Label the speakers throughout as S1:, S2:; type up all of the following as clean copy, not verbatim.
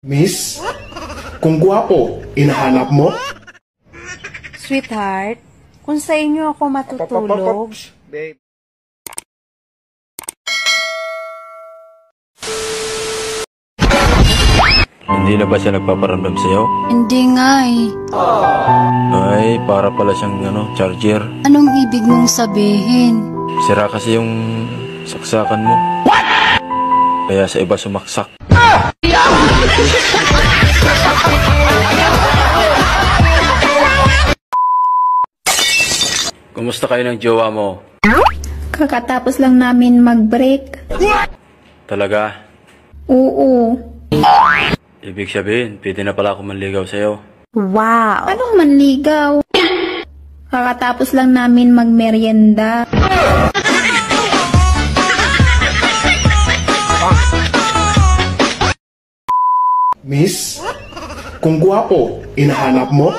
S1: Miss, kung gwapo, inahanap mo?
S2: Sweetheart, kung sa inyo ako matutulog,
S3: Babe.
S4: Hindi na ba siya nagpaparamdam sa'yo?
S5: Hindi nga eh.
S4: Ay, para pala siyang charger.
S5: Anong ibig mong sabihin?
S4: Sira kasi yung saksakan mo. Kaya sa iba sumaksak. Kumusta kayo ng jowa mo?
S6: Kakatapos lang namin mag-break.
S4: Talaga?
S6: Oo.
S4: Ibig sabihin, pwede na pala ako manligaw sa'yo.
S6: Wow. Anong manligaw? Kakatapos lang namin magmerienda.
S1: Miss, kung gwapo, inahanap mo?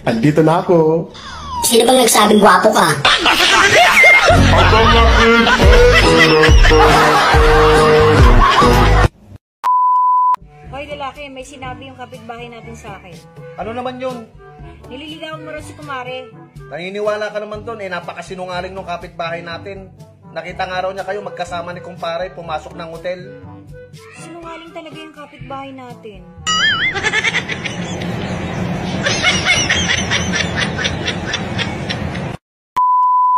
S1: Andito na ako.
S7: Sino bang nagsabing gwapo ka?
S2: hoy lalaki, may sinabi yung kapitbahay natin sa akin.
S3: Ano naman yun?
S2: Nililigawan mo raw si kumare.
S3: Naniniwala ka naman doon, napakasinungaling ng kapitbahay natin. Nakita nga raw niya kayo magkasama ni kumpare, pumasok ng hotel.
S2: Sinungaling talaga yung kapitbahay natin.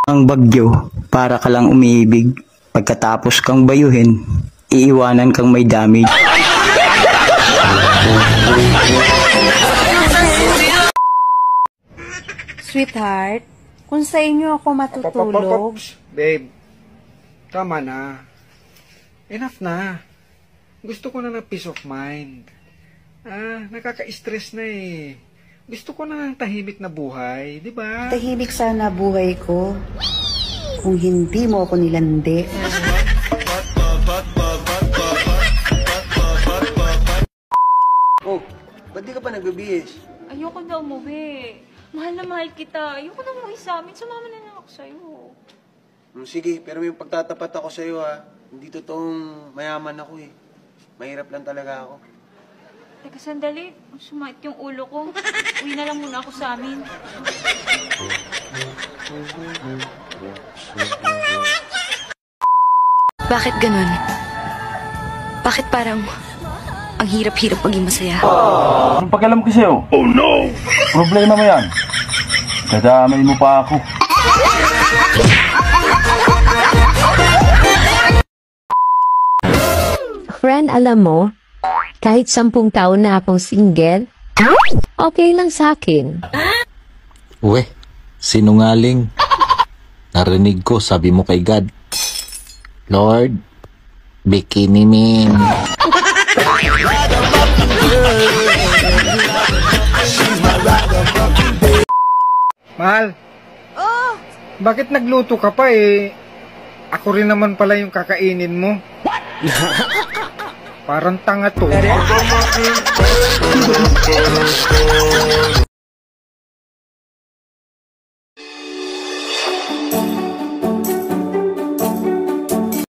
S8: Ang bagyo, para ka lang umiibig. Pagkatapos kang bayuhin, iiwanan kang may damage.
S2: Sweetheart, kung sa inyo ako matutulog,
S3: Babe, tama na. Enough na. Gusto ko na ng peace of mind. Nakaka-stress na eh. Gusto ko na ng tahimik na buhay, di ba?
S9: Tahimik sana buhay ko kung hindi mo ako nilandi.
S10: Oh, ba't di ka pa nagbibihis?
S11: Ayoko na umuwi. Mahal na mahal kita. Ayoko na umuwi sa amin. Sumama na lang ako sa'yo.
S10: Sige, pero may pagtatapat ako sa'yo ha. Hindi totoong mayaman ako eh. Mahirap lang talaga ako.
S11: Teka, sandali. Sumakit yung ulo ko. Uwi na lang muna ako sa amin.
S5: Bakit ganun? Bakit parang ang hirap-hirap maging masaya?
S4: Anong pakialam ko sa'yo? Oh no! Problema mo yan. Kadamay mo pa ako.
S12: Friend, alam mo, kahit 10 taon na akong single, okay lang sa akin.
S13: Uwe, sinungaling. Narinig ko, sabi mo kay God, Lord, bikini min.
S3: Mahal. Bakit nagluto ka pa eh? Ako rin naman pala yung kakainin mo. Parang tanga to.